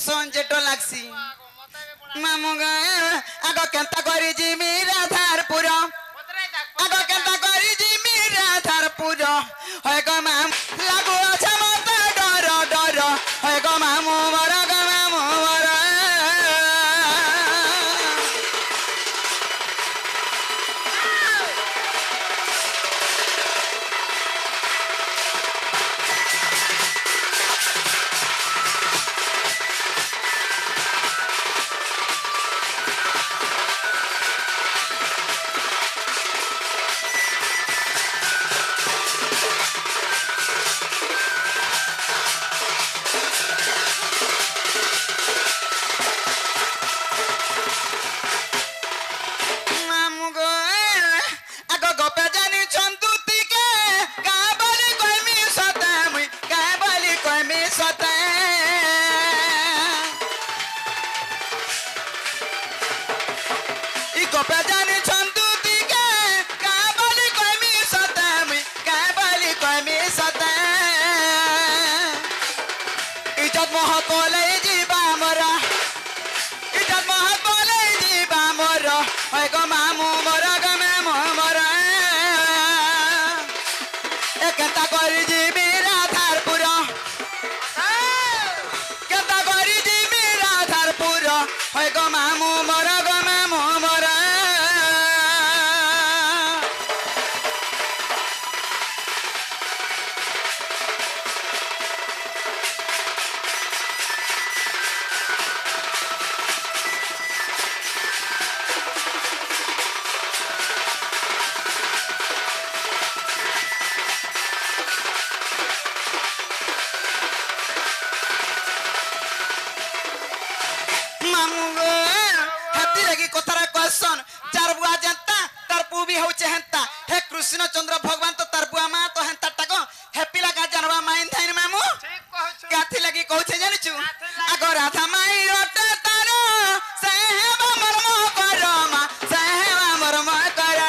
संजेट लागसी मामू गाए आगो केंता करी जिमी राधारपुर आगो केंता करी जिमी राधारपुर होय गो माम लागू अच्छा मत डर डर होय गो मामू मोर गो मामू मोर कृष्णचंद्र भगवान तो तार बुआ मां तो हेंता टाको हैप्पी लगा जानवा माइन थाइन मामू ठीक कहछु काथी लगी कहछे जानिछु आगो राधा माई ओटे तारो सेहबा मरम करमा सेहबा मरम कर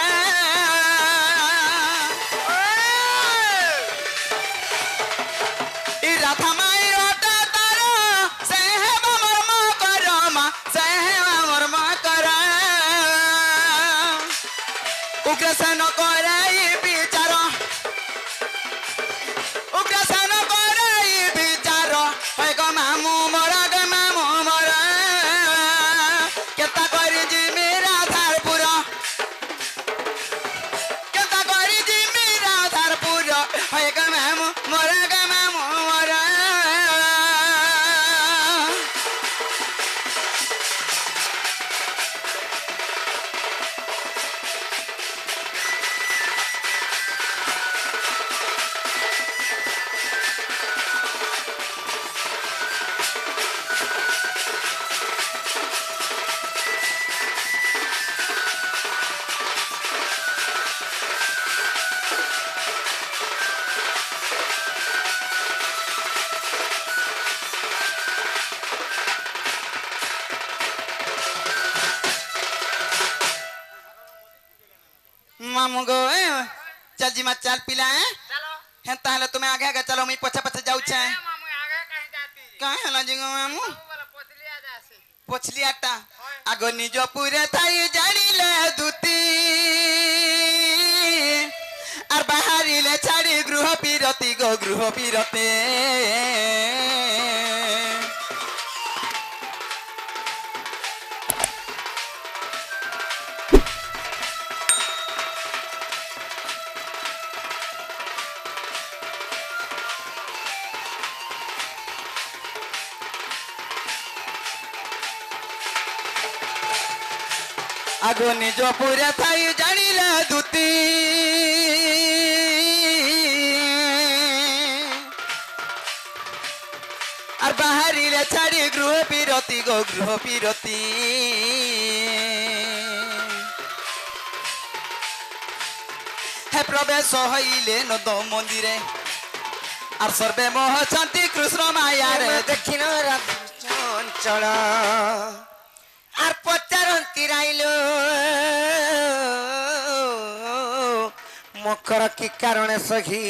ई राधा माई ओटे तारो सेहबा मरम करमा सेहबा मरम कर उग्रसेन कराई विचार उग्रसेन कराई विचार है गो मामू मोर गे मामू मोर केता करी जिमी राधारपुर केता करी जिमी राधारपुर है गो मामू मोर गे मामू मोर मामू गो चल जी मत चल पिला है चलो हेंता हले तुम्हें आगे आगे चलो मैं पछे पछे जाऊ छे मामू आगे कहीं जाती काहे हला जी गो मामू पोछलिया जासी पोछलियाटा आगो निजो पूरे थाई जानिले दुती और बाहरिले छाड़ी गृह पिरती गो गृह पिरते आगो निजो पूरे थाई जानिले दुती और बाहरिले छाड़ी गृह पिरती गो गृह पिरती हे प्रवेश हईले नद मंदिरे और सर्वे मोह शांति कृष्ण माया रे दक्षिण चंचल और पचारती राइलो मकर की कारण सखी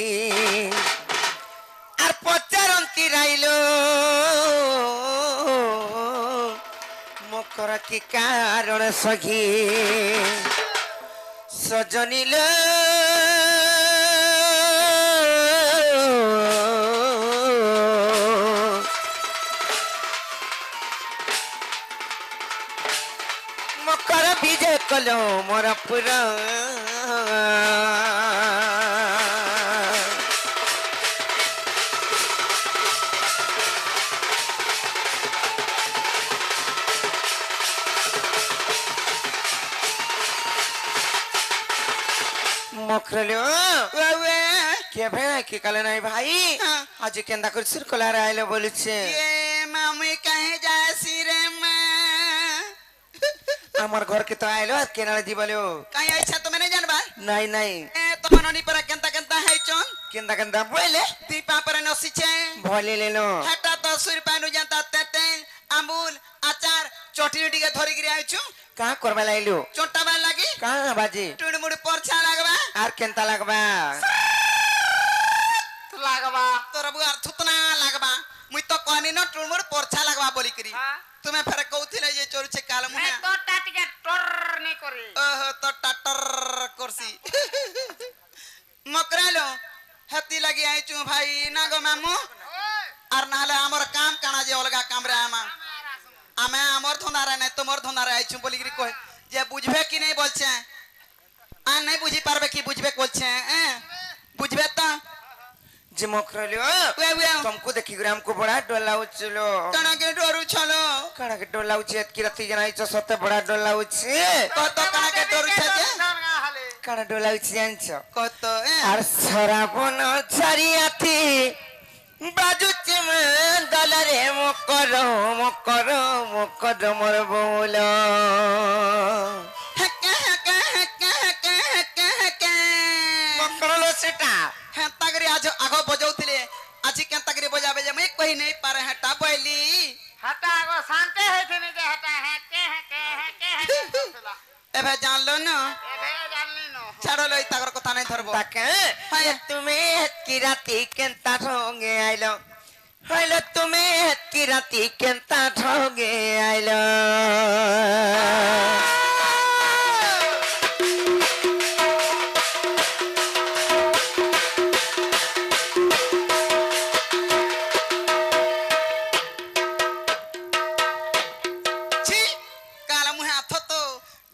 और पचारती राइलो করা কি কারণ সখী সজনিল মকর বিজয় কলো মোর পুরা মকরলো কে ভাই কি কালে নাই ভাই আজ কেন্দা করে সিরকুলার আইলো বলেছে ये मामी कहीं जासी रे मैं আমার ঘর কে তো আইলো আর কেনারে দি বলো कहीं अच्छा तो मैंने जानबा নাই নাই ए तो मनोनी पर केंता केंता है चोन কেন্দা কেন্দা বইলে दीपा पर नसी छे ভলে লেলো हटा तो सुर पानु जानता तेते अमूल अचार चोटी उटी के धरी गिरी आइछु কা করবা লাইলো चोटा बाल लागी কা বাজি टुड मुड़ परछा लागबा আর কেনতা লাগবা तो लागबा तोर बुआर थुतना लागबा मुई तो कहनी न टुड मुड़ परछा लागबा बोली करी तुम्हें फेर कहथिले जे चोर छे काल मुहा तो टाटिके टोर नहीं करे ओहो तो टाटर करसी मकरालो हती लगी आइछु भाई ना गो मामू আর নাহলে আমার কাম কানা যে অলগা কামরে আমি আমার ধনারে নাই তোমার ধনারে আইছু বলি কি কই যে বুঝবে কি নাই বলছে আর নাই বুঝি পারবে কি বুঝবে বলছে বুঝবে তো যে মকরলো ওয়ে ওয়ে तुमको देखी ग्राम को बड़ा डोला उचलो কানা কে ডরু ছলো কানা কে ডোলা উচে কি রাতি জানাই তো সতে বড় ডোলা উচে কত কানা কে ডরু ছছে কানা ডোলা উচে জানছো কত আর সরাবন ছাড়িয়াতি বাজুচে দলরে মকর মকর মকর মোর বউল মকরলো সেটা হেতা করে আজ আগ বজাউতিলে আজি কেনতা করে বজাবে যে মই কই নাই পারে হেটা বইলি हटा गो शांति है थी नहीं जे हटा है के এবে জানলো না ए भे जानली नो ছাড়ো লই তাগর কথা নাই ধরবো তাকে তুমি কি রাতি কেনতা ঢঙ্গে আইলো হইলো তুমি কি রাতি কেনতা ঢঙ্গে আইলো ছি কালা মুহে আথ তো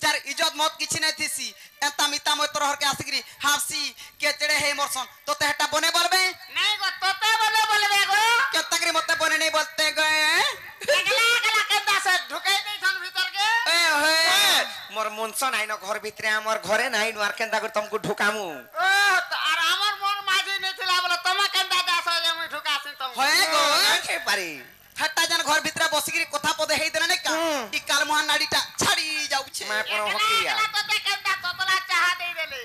যার ইজ্জত মত কিছু নাই থিসি এতা মিতা মই তোর হরকে আসিগরি হাসি কেচড়ে হে মরসন তোতে হেটা বনে বলবে नहीं गो तोते बोले गो কেতা করে মতে বনে নাই বলতে গয়ে अगला अगला केंदा से ढुकाई दे छन भीतर के এ হে মোর মনস নাই ন ঘর ভিতরে আমার ঘরে নাই আর কেনতা করে তুমকু ঢুকামু ओ আর আমার মন মাঝি नहीं थिला बोले तमा केंदा दास जे मुई ढुकासी तुम হয়ে গো কে পারি হেটা জান ঘর ভিতরে বসিগরি কথা পদে হেই দেনা নাই কা ই কাল মহান নাড়িটা ছাড়ি যাউছে মা পর হকিয়া तोते केंदा तोतला चाहा दे देले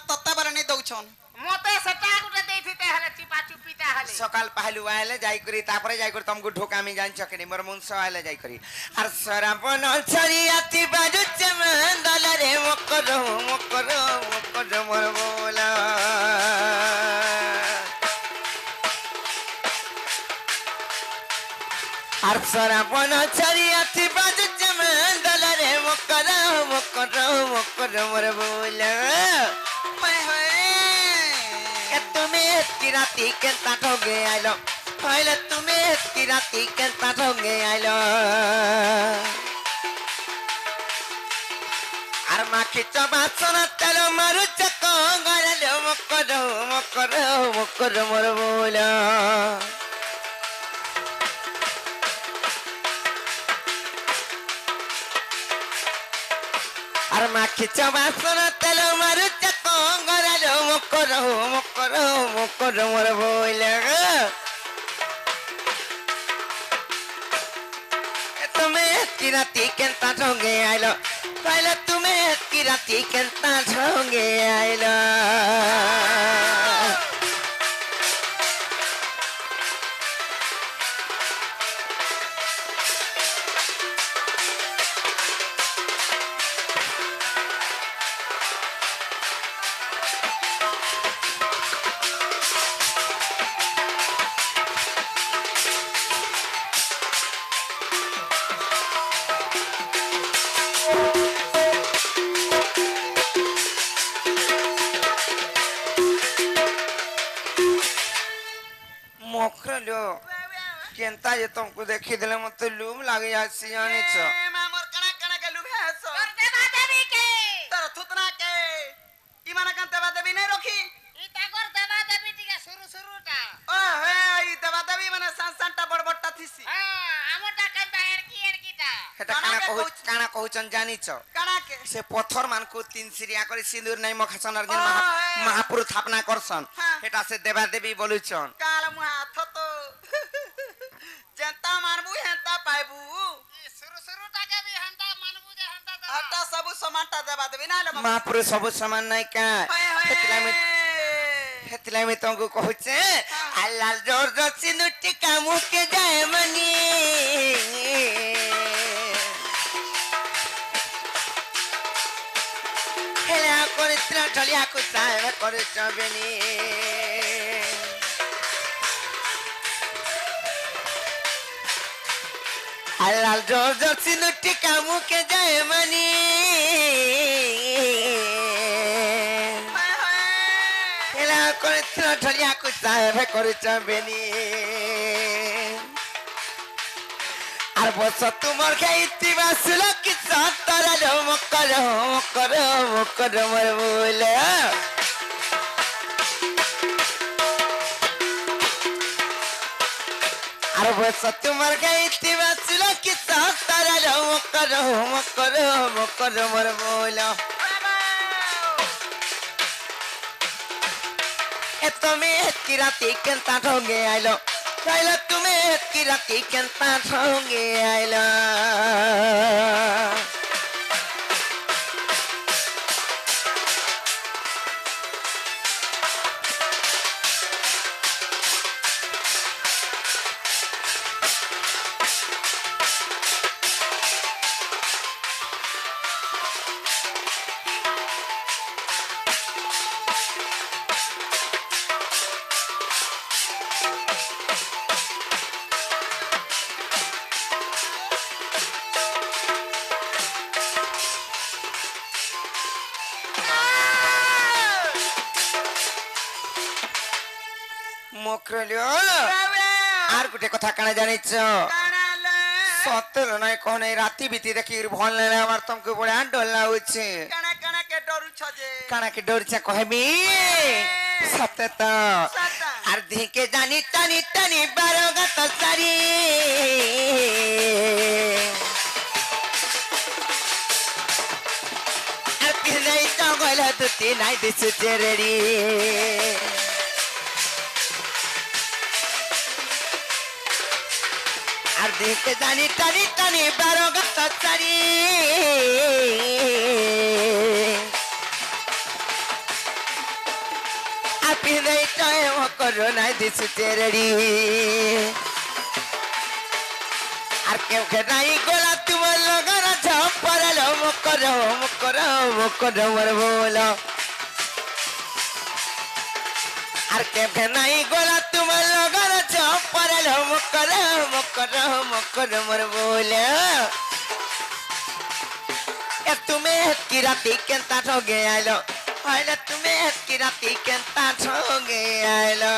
তত্তা বারে নাই দউছন মতে সেটা গুটে দেইथिते हले चिपा चुपिता हले সকাল পাহলু আইলে যাই করি তারপরে যাই করি তুমকু ঢুকামি জানছ কি মোর মনস আইলে যাই করি আর সরাবন ছাড়িয়াতি বাজুচে দলরে মকর মকর মকর মোর বউলা আর সরাবন ছাড়িয়াতি বাজুচে দলরে মকর মকর মকর মোর বউলা মই হয়ে তুমি কি রাতি কেনতা ঢঙ্গে আইলো হইলে তুমি কি রাতি কেনতা ঢঙ্গে আইলো আর মাখি চবাসন তেল মারু চক গড়ালো মকর মকর মকর মোর বউল আর মাখি চবাসন তেল মারু চক গড়ালো মকর মকর মকর মোর বউল তুমি কি রাতি কেনতা ঢঙ্গে আইলো কইলে তুমি কি রাতি কেনতা ঢঙ্গে আইলো केनता ये तुमको देखी दिले मत लूम लागे जासी जाने छ ए मामोर कणा कणा के लुभे हसो তোর দেবা দেবী কে तर थुतना के इमाना कान देवा देवी नहीं रखी ই তাগর দেবা দেবী টিকে শুরুটা ओ हे ई देवा देवी माने संसंटा बड़ बड़टा थिसी আমটা কেনতা এরকিটা हेटा काना कहउचन जानी छ कणा के से पत्थर मान को तीन सिरिया करे सिंदूर नहीं मखसन अर्जुन ओए। महापुरुष स्थापना करसन हाँ। हेटा से देवा देवी बोलुचन काल मुहा थतो जनता मारबू हेंता पाइबू শুরুটাকে বি হান্তা মানবু যে হান্তা हटा सब समानटा देवा देवी ना लो महापुरुष सब समान नहीं का हेतला में तुमको कहउचे अल्लाह जोर जोर सिंदूर टिका मुख के जाए मनी हेला करे त्र ढलिया को साहे करे चबेनी अल्लाह जोर जोर सिंदूर टिका मुख के जाए मनी हेला करे त्र ढलिया को साहे करे चबेनी আর বস তোমার খাইতি বাসল কি সতরা লো মকর মর বলে আর বস তোমার খাইতি বাসল কি সতরা লো মকর মর বলে এ তুমি কি রাতে কেনতা ঢঙ্গে আইলো Kaila tume kirati kenta thonge aila মকরলিও আর গুটে কথা কানা জানিছ সতর নয় কোন রাতি বিতি দেখি ভাল না আমার তোমাকে বড় ডর লাগুছে कणा कणा के डरू छ जे কানা কি ডরছে কহবি সত্য তো सता আর দিকে জানি টানি টানি বারো গাত সারি আর পিলাই তো গলা দুটি নাই দিছে তেরেরি আর দিকে জানি টানি টানি বারো গাত সারি আপনি নাই টাইম করো নাই দিছে তেরেরি আর কেউ নাই গোলা তোমার লগানা ঝপ পড়ালো মকর মর বলো আর কেউ নাই গোলা তোমার লগানা ঝপ পড়ালো মকর মর বলো এ তুমি কি রাতি কেনতা ঠগে আইলো আইলা তুমি কি রাতি কেনতা ঠগে আইলো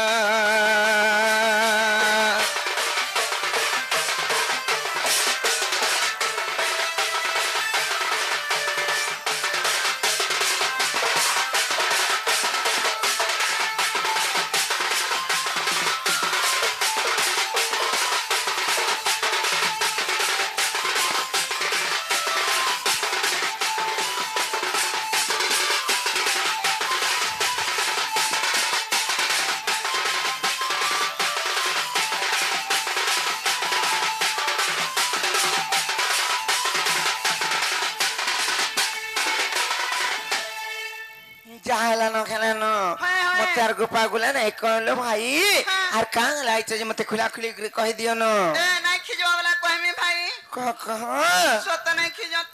जाहलानो खेलानो मते आर गोपा गुला नहीं कहलो भाई आर कां लाइछ जे मते खुला खुली कहि दियो न ए नहीं खिजवा वाला कहमी भाई कह सत नहीं खिजत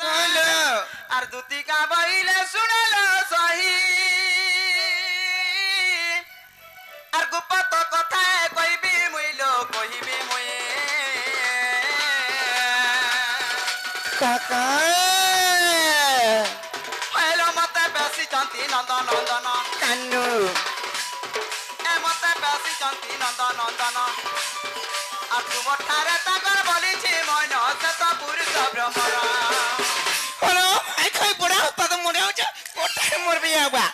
आर दूती का बइले सुनलो सही आर गुप्त तो कथा कहिबी मुइलो कहिबी मुई काका हेलो मते बेसी जानती नंदन नंदन कान्नु ए मते बेसी जानती नंदन नंदन আর তুমঠারে তাকর বলিছি মন শত পুরুষ ভ্রমর হলো আই খাই বড়া পাদ মরে হচ্ছে কোটায় মরবি আবা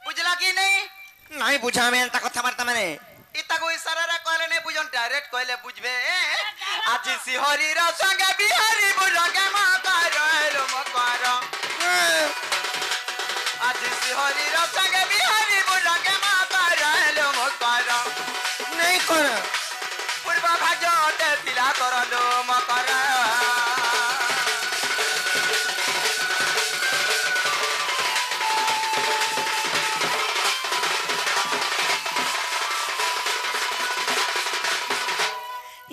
বুঝলা কি নেই নাই বুঝা আমি তা কথা বার্তা মানে ইতাকু ইশারারে কইলে নেই বুঝন ডাইরেক্ট কইলে বুঝবে আজি শিহরির সঙ্গে বিহারি বুড়কে মকর এলো মকর আজি শিহরির সঙ্গে বিহারি বুড়কে মকর এলো মকর নাই কর পূর্ব ভাজতে ଥିଲା করলো মকর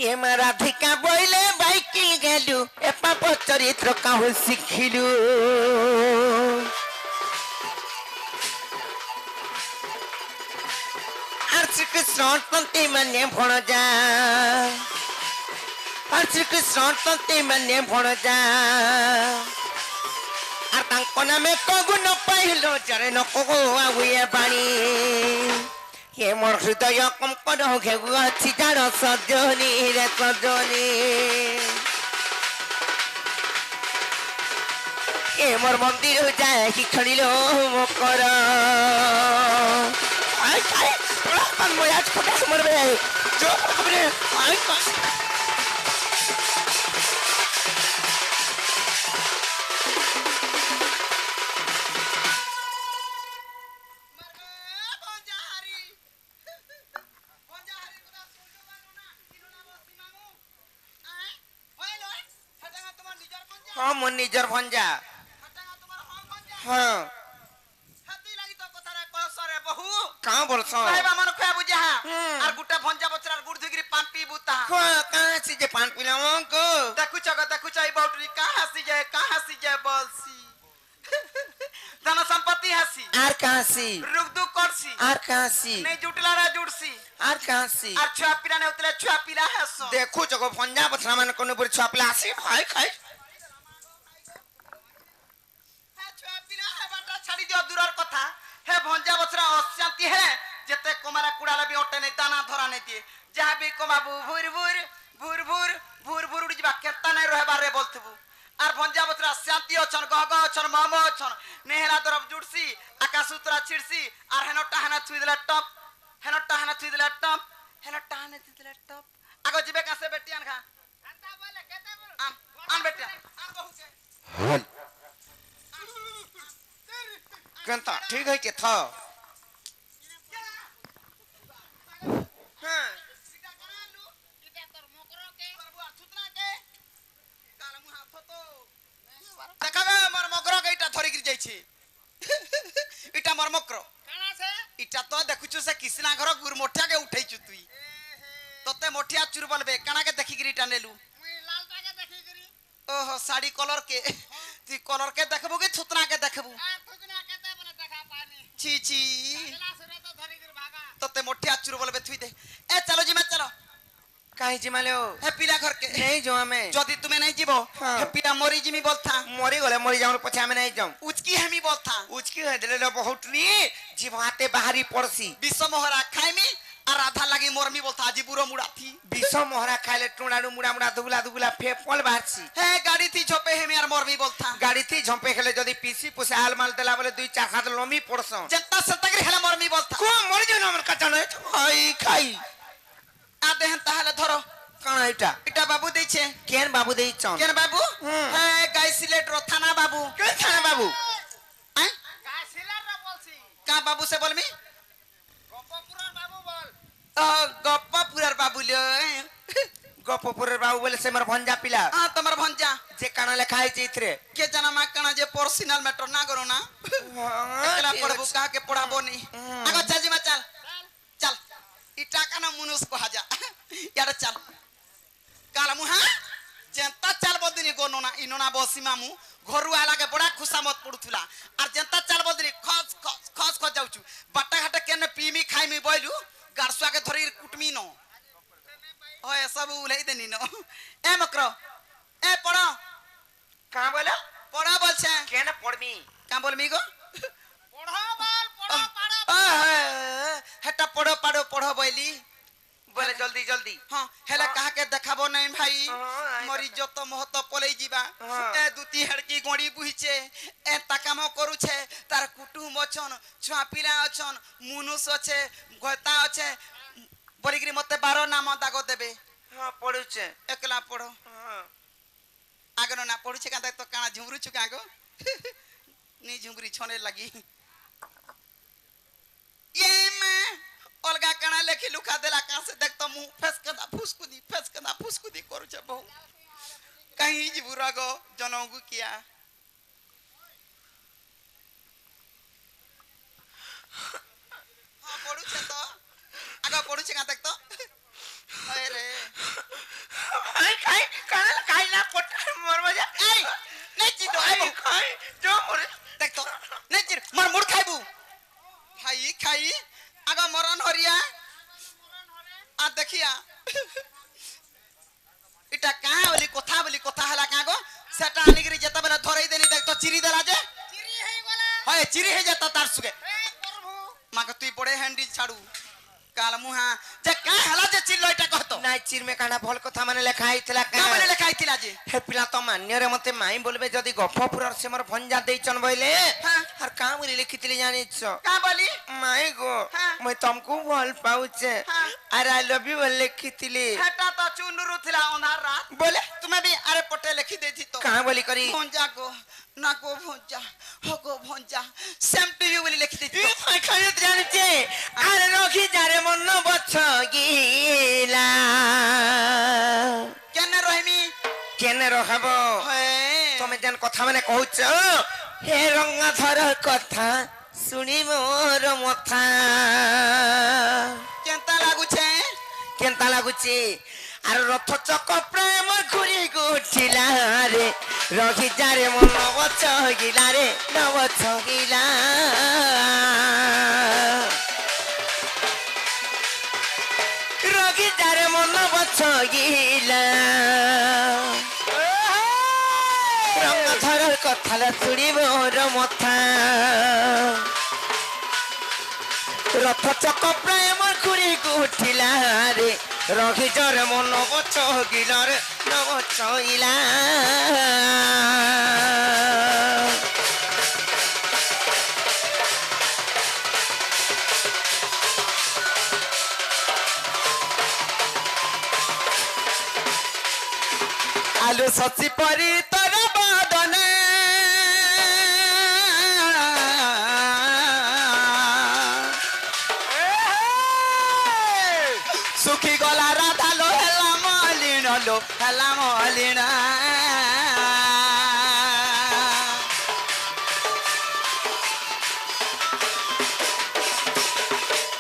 এ মা রাধিকা বইলে বাইকি গেলু এ পাপ চরিত্র কাহু শিখিলু আর শ্রীকৃষ্ণ তন্তে মানে ভণজা আর শ্রীকৃষ্ণ তন্তে মানে ভণজা আর তাঙ্ক নামে কগু ন পাইল জরে ন কগু আগুয়ে বাণী কে মোর হৃদয় কম্পন ঘেগু আছে যার সজনী রে সজনী কে মোর মন্দির যায় কি খড়িল মকর আই আই তোরা পান মই আজ কোটা মরবে জো খবরে আই হ্যাঁ মোর নিজর ভঞ্জা হ্যাঁ কাঁ বলছ আর গুটা ভঞ্জা বছর গুড় ধুগিরি পান পিবু তা কাছে যে পান পিলাম গো দেখুছ এই বাউটরি কা হাসি যায় বলছি ধন সম্পত্তি হাসি আর কাছি রুক দুক করছি আর কাছি নেই জুটলারা জুড়ছি আর কাছি আর ছুয়া পিলা নে উতলে ছুয়া পিলা হাস দেখু চকো ভঞ্জা বছরা মানে কোন পুরি ছুয়া পিলা আসি ভাই খাই ছুয়া পিলা হেবাটা ছাড়ি দিও দূরের কথা হে ভঞ্জা বছরা অশান্তি হে যেতে কোমারা কুড়ালে বি অটে নেই দানা ধরা নেই দিয়ে যাহা বি কমাবু ভুর ভুর ভুর ভুর ভুর ভুর উড়ি যা কেতা নাই রহবারে বলতবু আর ভঞ্জা বছরা শান্তি অছন গগ অছন মম অছন নেহরা দরব জুড়ছি আকাশ উতরা ছিড়ছি আর হেনটা হেনা ছুই দিলা টপ হেনটা হেনা ছুই দিলা টপ হেনটা হেনা ছুই দিলা টপ আগো জিবে কাছে বেটি আন খা আন আন বেটি আন বহুকে কেনতা ঠিক হইছে থ হ্যাঁ দেখাবে আমার মকর এইটা ধরি গিরি যাইছি এটা আমার মকর এটা তো দেখুছু সে কৃষ্ণা ঘর গুর মোঠিয়াকে উঠাইছু তুই তোতে মোঠিয়া চুর বলবে কানাকে দেখি গিরি এটা নেলু ওহো শাড়ি কলর কে তুই কলর কে দেখবু কি থুতনা কে দেখবু ছি ছি তোতে মোঠিয়া চুর বলবে তুই দে এ চলো জিমা চলো কাই জিমালে ও হে পিলা ঘর কে নেই যাও আমি যদি তুমি নাই জীব হ্যাঁ। হে পিলা মরি জিমি বলতা মরি গলে মরি যাও পছে আমি নাই যাও উচকি হেমি বলতা উচকি হয়ে দিলে বহুত নি জীব হাতে বাহারি পড়ছি বিশ্ব মোহরা খাইমি আর আধা লাগি মরমি বলতা আজি বুড়ো মুড়াথি বিষ মহরা খাইলে টুড়াড়ু মুড়া মুড়া দুগুলা দুগুলা ফে পল বাহারছি হে গাড়ি থি ঝপে হেমি আর মরমি বলতা গাড়ি থি ঝম্পে খেলে যদি পিসি পুসে আল মাল দেলা বলে দুই চার হাত লমি পড়ছ জেন্তা সতগরি হেলা মরমি বলতা কো মরি যাও আমার কাছে নয় খাই খাই আদে হেন তাহলে ধরো কাণ এটা এটা বাবু দিছে কেন বাবু দেইছন কেন বাবু হুম। হে গাই সিলেট র থানা বাবু কেন থানা বাবু আয় কা বাবু সে বলমি ও গপ্পপুরার বাবু লে গপপুরের বাবু বলে সে মোর ভঞ্জা পিলা আ তোমার ভঞ্জা যে কাণ লেখা হয়েছে ইথরে কে জানা মা কানা যে পার্সোনাল ম্যাটার না করো না একলা পড়বো কাকে পড়াবো নি আগো চাজি মা চল চল ইটা কানা মুনুস কহা যা ইয়ারে চল কালা মুহা যেন্তা চাল বদিনি গো ননা ইননা বসি মামু ঘরু আলাকে বড়া খুসামত পড়ুথুলা আর যেন্তা চাল বদিনি খস খস খস খস যাউচু বাটা ঘাটে কেনে পিমি খাইমি বইলু গারসুয়াকে ধরি কুটমি ন ओए सब उलाई देनी नो ए मकरो ए पढ़ो का बोलो पढ़ो बोलछे केने पढ़मी का बोलमी गो পড়ো বল পড়ো পাড়ো हेटा पढ़ो पाड़ो पढ़ो बोली बोले जल्दी जल्दी हाँ हेले कहा के देखाबो नहीं भाई हाँ, मोरी जत महत पलई जीवा हाँ। ए दुती हेड़की गड़ी बुहिचे ए ताकाम करूछे तार कुटुम अछन छुआ पिला अछन मुनुस अछे गता अछे बोलिकरी मते 12 नाम दागो देबे हां पढुचे एकला पढ़ो हां आगनो ना पढ़ुछे का तो काना झुमरू चुका गो नी झुमरी छने लगी ये मैं अलगा काना लेखी लुका देला का से देख तो मुंह फेसकदा फुसकुदी करू छे बहु कहीं जीबुरा गो जनगु किया हां पढ़ू छे तो आगा पढ़ू छे का देख तो अरे खाई काना खाई ना कोट मोर मजा आई नहीं जी दो खाई खाई जो मोर देख तो नहीं जी मोर मुड़ खाइबू भाई खाई आगा मरन हरिया आ देखिया इटा कहा बोली कथा हला का गो सेटा आनिगिरी जता बेला धरई देनी देख तो चिरी देला जे চিরি হয়ে গলা होय चिरी हे जता तार सुगे এ প্রভু माग तुई बड़े हैंडी छाड़ू काल मुहा जे का हला जे चिल्लो इटा कहतो नाइ चिर में काना भल कथा माने लेखा आइतला का माने लेखा आइतिला जे हे पिला तो मान्य रे मते माई बोलबे जदी गफपुरर से मोर भंजा देइचन बइले हां हर काम बोली लिखितली जानिछ का बोली माई गो हाँ। मैं तुमको भल पाउचे हाँ। अरे आई लव यू बोल लिखितली हेटा तो चुनुरु थिला अंधार रात बोले तुम्हें भी अरे पटे लिखी देती तो कहां बोली करी भंजा को ना को भंजा हो को भंजा सेम टू यू बोली लिखी देती ई फाइ खायत जानिछे अरे रखी जारे मन बछ गीला केने रहमी केने रहबो हे তুমি যেন কথা মানে কହୁଛ হে রঙাধর কথা শুনি মোর মথা केंता लागू छे কেনতা লাগুছি আর রথ চক প্রেম ঘুরি গুছিলা রে রহি যারে মন বছ গিলা রে নবছ গিলা রহি যারে মন বছ গিলা রঙাধর কথালা শুনি মোর মথা রথ চক প্রেম ঘুরি গুঠিলা রে রহি জর মন বছ গিলা রে নবছ গিলা আলু সচি পরি তোর বদনে सुखी गला राधा लो हेला मलिन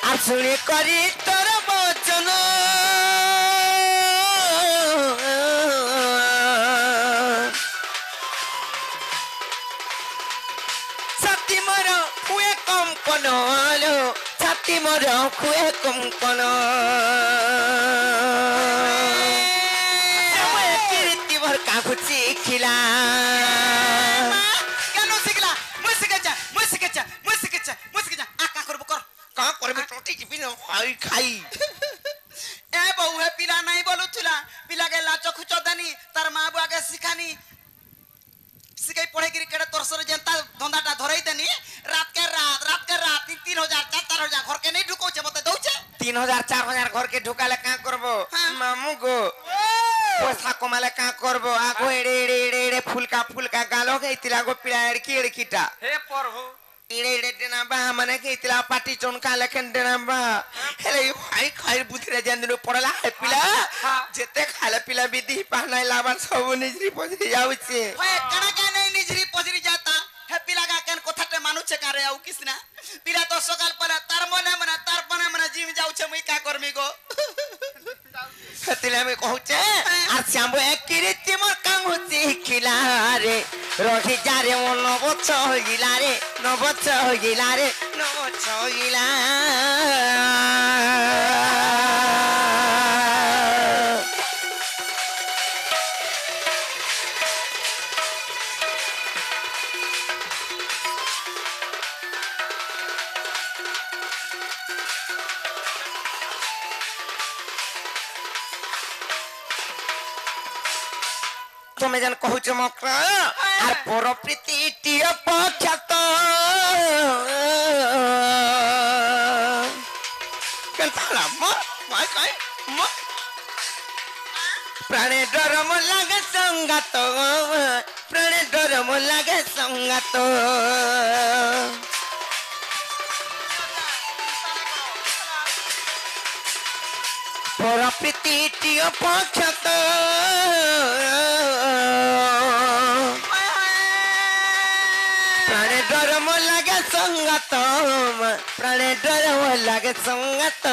আর শুনি করি তোর বচন ছাতি মর কুয়ে কম্পন ছাতি মর কুয়ে কম্পন কীর্তি ভর কাকুচি খিলা কেন শিখলা মুই শিখেছা আকা করব কর का करबे टोटी की बिना खाई खाई ए बहु है पिला नहीं बोलुथिला पिला के लाचो खुचो देनी तार मां बुआ के सिखानी सिखाई पढ़े गिरी केड़े तोरसर जनता धंधाटा धरई देनी रात के रात 3000 4000 घर के नहीं ढुको छे मते दउछे 3000 4000 घर के ढुकाले का करबो हाँ। मामू गो पैसा कमाले का करबो आगो एड़े एड़े एड़े एड़े फुलका गालो गइतिला गो पिला एड़की एड़कीटा হে প্রভু एड़े एड़े देना बा माने गइतिला पाटी चोनका लेखन देना बा हेले भाई खाई बुतरे जंदनु पड़ला है पिला जेते खाले पिला विधि पहनाई लावन सब निजरी पजरी जाउछे होए कणा के नहीं निजरी पजरी जाता हे पिला का केन कोथाटे मानु छे कारे आउ किसना पिला तो सकाल पला तार मने तार पने जिम जाउ छे मुई का करमी गो हतिला में कहूचे আর শ্যাম্বু এক কিরিতি মোর কাঙ্গুতি খিলা রে রহি যারে মন নবছ হইলা রে নবছ হইলা রে নবছ হইলা তুমি যেন কহুছ মকরা আর পর প্রীতি টিয় পক্ষত কেনতা লাম মাই কাই ম প্রাণে ডরম লাগে সঙ্গাত প্রাণে ডরম লাগে সঙ্গাত পর প্রীতি টিয় পক্ষত প্রাণে ডরম লাগে সঙ্গাত প্রাণে ডরম লাগে সঙ্গাত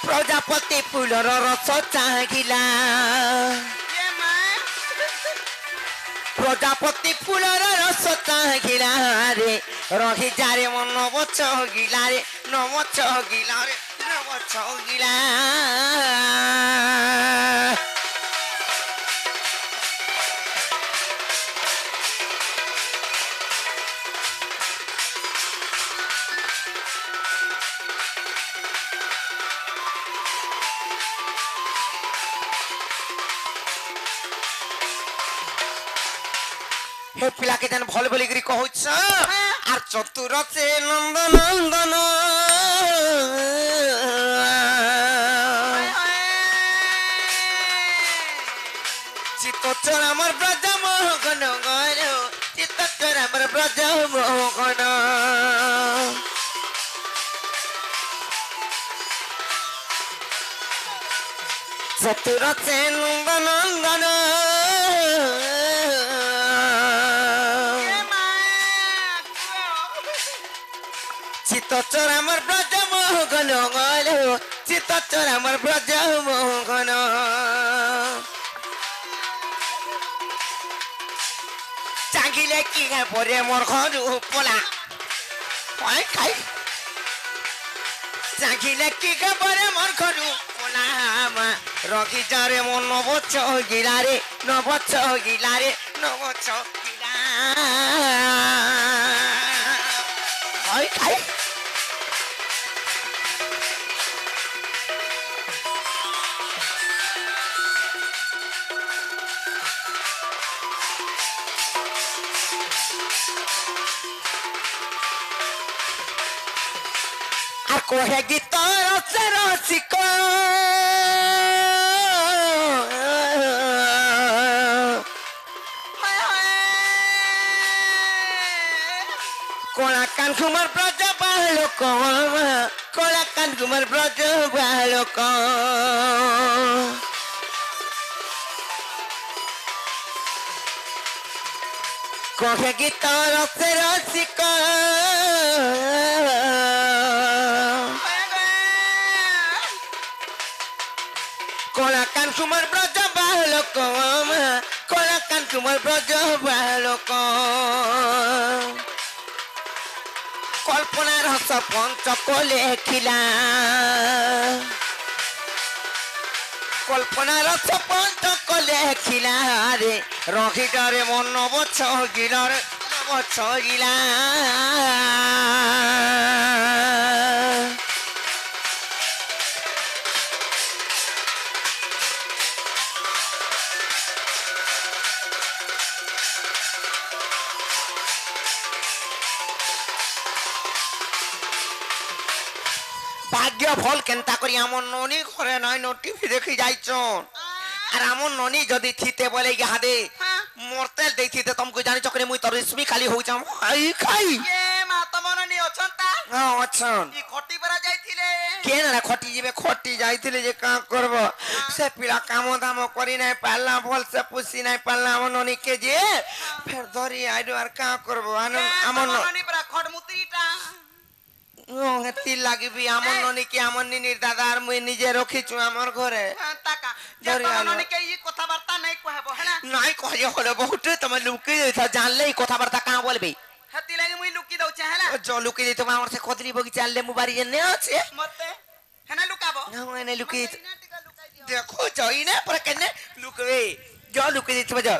প্রজাপতি ফুলর রস চাহিলা প্রজাপতি ফুলর রস চাহিলা রে রহি যারে মন বছ গিলা রে নবছ গিলা রে নবছ গিলা হে পিলাকে যেন ভাল বলি করি কহুছ আর চতুর সে নন্দ নন্দন চিত্তচর আমার ব্রজ মোহন গণ চিত্তচর আমার ব্রজ মোহন চতুর সে নন্দ নন্দন চিত্তচর আমার ব্রজ মোহন গণ চিত্তচর আমার ব্রজ মোহন চাগিলে কি পরে মোর ঘরু পলা খাই খাই চাগিলে কি পরে মোর ঘরু পলা রকি যারে মন নবছ গিলা রে নবছ গিলা রে নবছ গিলা খাই খাই আর কোহে গীত রসে রসিক কোলা কান কুমার ব্রজ বালক কোলা কান কুমার ব্রজ বালক কোহে গীত রসে রসিক কোলা কান কুমার ব্রজ বালক কোলা কান কুমার ব্রজ বালক কল্পনার হস পঞ্চক লেখিলা কল্পনার হস পঞ্চক লেখিলা রে রহিডরে মন বছ গিলা রে বছ গিলা ভাগ্য ফল কেনতা করি আমার ননি ঘরে নাই টিভি দেখি যাইছন আর আমার ননি যদি থিতে বলে ইহাদে মরতেল দেইথিতে তুমকু জানি চকরে মুই তোর রেশমি খালি হউছাম আই খাই এ মা তমর নি অছন্তা হ্যাঁ অছন ই খটি পরা যাইতিলে কেন না খটি যাবে খটি যাইতিলে যে কাম করব সে পিলা কাম দাম করি নাই পারলা বল সে পুষি নাই পারলা আমার ননি কে যে ফের ধরি আইডো আর কাম করব আমার ননি পরা খট মুত্রিটা হেতি লাগিবি আমার ননি কি আমার নিনির দাদা আর মুই নিজে রখিছু আমার ঘরে তাকা যে তমর ননি কে ই কথাবার্তা নাই কহব হনা নাই কহে হলো বহুত তুমি লুকি দিছ জানলে এই কথাবার্তা কা বলবি হেতি লাগি মুই লুকি দউছে হলা जो लुकी दी तुम्हारे से खोदरी बगीचा ले मुबारी ने আছে মতে হেনা লুকাবো না এনে লুকি দেখো যাই না पर कने लुकवे जो लुकी दी तुम जो